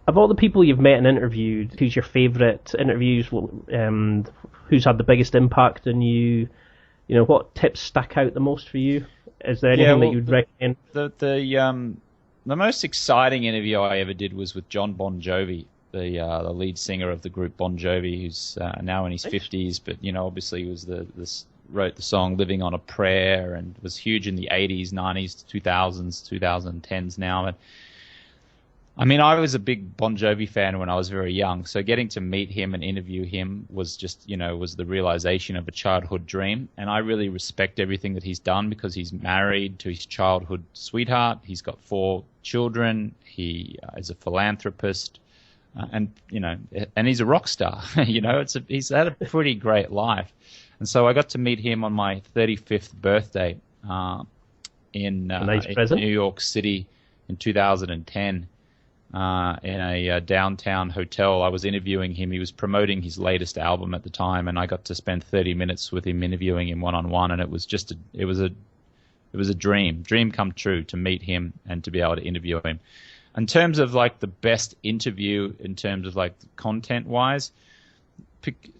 Of all the people you've met and interviewed, who's your favourite interviews, and who's had the biggest impact on you? You know, what tips stuck out the most for you? Is there anything that you'd recommend? The most exciting interview I ever did was with John Bon Jovi, the lead singer of the group Bon Jovi, who's now in his 50s, but obviously was wrote the song "Living on a Prayer" and was huge in the 80s, 90s, 2000s, 2010s now. And I mean, I was a big Bon Jovi fan when I was very young, so getting to meet him and interview him was just, was the realization of a childhood dream. And I really respect everything that he's done because he's married to his childhood sweetheart. He's got 4 children. He is a philanthropist, and he's a rock star. He's had a pretty great life. And so I got to meet him on my 35th birthday in New York City in 2010. In a downtown hotel. I was interviewing him. He was promoting his latest album at the time, and I got to spend 30 minutes with him, interviewing him one-on-one, and it was a dream come true to meet him and to be able to interview him. In terms of like the best interview, in terms of like content-wise,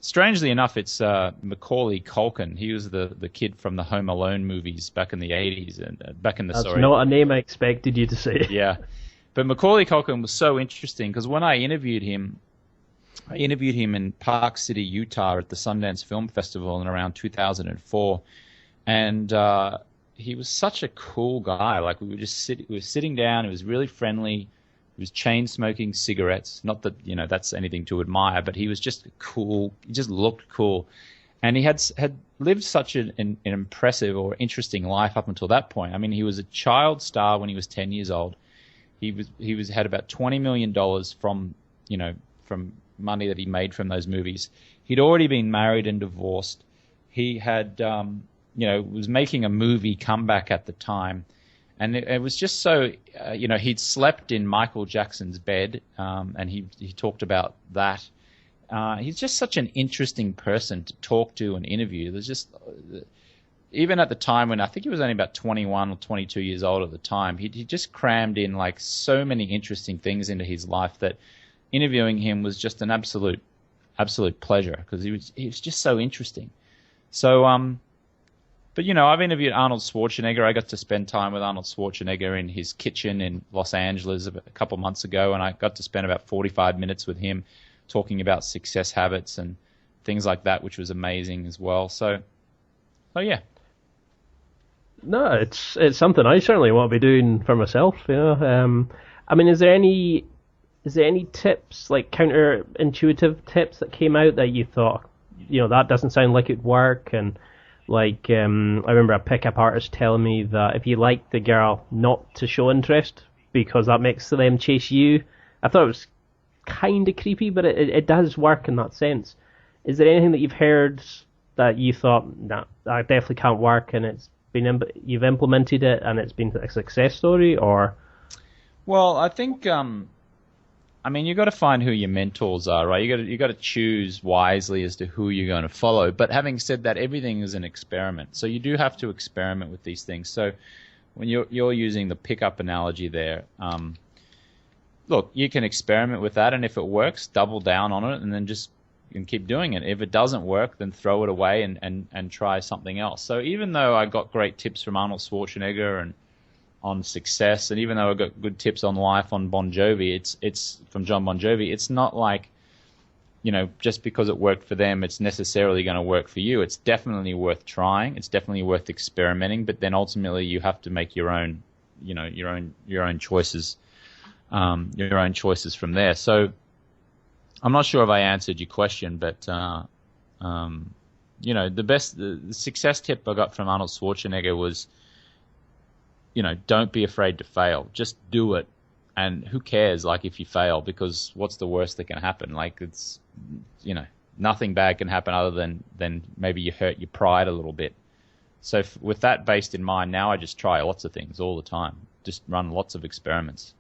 strangely enough, it's Macaulay Culkin. He was the kid from the Home Alone movies back in the 80s and That's not a name I expected you to say. Yeah. But Macaulay Culkin was so interesting because when I interviewed him in Park City, Utah at the Sundance Film Festival in around 2004. And he was such a cool guy. Like we were sitting down. He was really friendly. He was chain smoking cigarettes. Not that, that's anything to admire, but he was just cool. He just looked cool. And he had lived such an impressive or interesting life up until that point. I mean, he was a child star when he was 10 years old. He had about $20 million from money that he made from those movies. He'd already been married and divorced. He had, was making a movie comeback at the time. And it was just so, he'd slept in Michael Jackson's bed, and he talked about that. He's just such an interesting person to talk to and interview. There's just... Even at the time when I think he was only about 21 or 22 years old at the time, he just crammed in like so many interesting things into his life that interviewing him was just an absolute pleasure because he was just so interesting. So, but I've interviewed Arnold Schwarzenegger. I got to spend time with Arnold Schwarzenegger in his kitchen in Los Angeles a couple months ago, and I got to spend about 45 minutes with him talking about success habits and things like that, which was amazing as well. So yeah. No, it's something I certainly want to be doing for myself. I mean, is there any tips, like counterintuitive tips that came out that you thought, that doesn't sound like it'd work? And like, I remember a pickup artist telling me that if you like the girl, not to show interest because that makes them chase you. I thought it was kind of creepy, but it does work in that sense. Is there anything that you've heard that you thought, nah, that definitely can't work, and you've implemented it and it's been a success story? Or well, I think you've got to find who your mentors are, right? You got to choose wisely as to who you're going to follow. But having said that, everything is an experiment, so you do have to experiment with these things. So when you're using the pickup analogy there, look, you can experiment with that, and if it works, double down on it, and then just you can keep doing it. If it doesn't work, then throw it away and try something else. So even though I got great tips from Arnold Schwarzenegger and on success, and even though I got good tips on life on Bon Jovi, it's from John Bon Jovi, it's not like, just because it worked for them, it's necessarily going to work for you. It's definitely worth trying. It's definitely worth experimenting, but then ultimately you have to make your own choices, from there. So I'm not sure if I answered your question, but the success tip I got from Arnold Schwarzenegger was, don't be afraid to fail. Just do it, and who cares? Like if you fail, because what's the worst that can happen? Like it's, nothing bad can happen other than maybe you hurt your pride a little bit. So with that based in mind, now I just try lots of things all the time. Just run lots of experiments.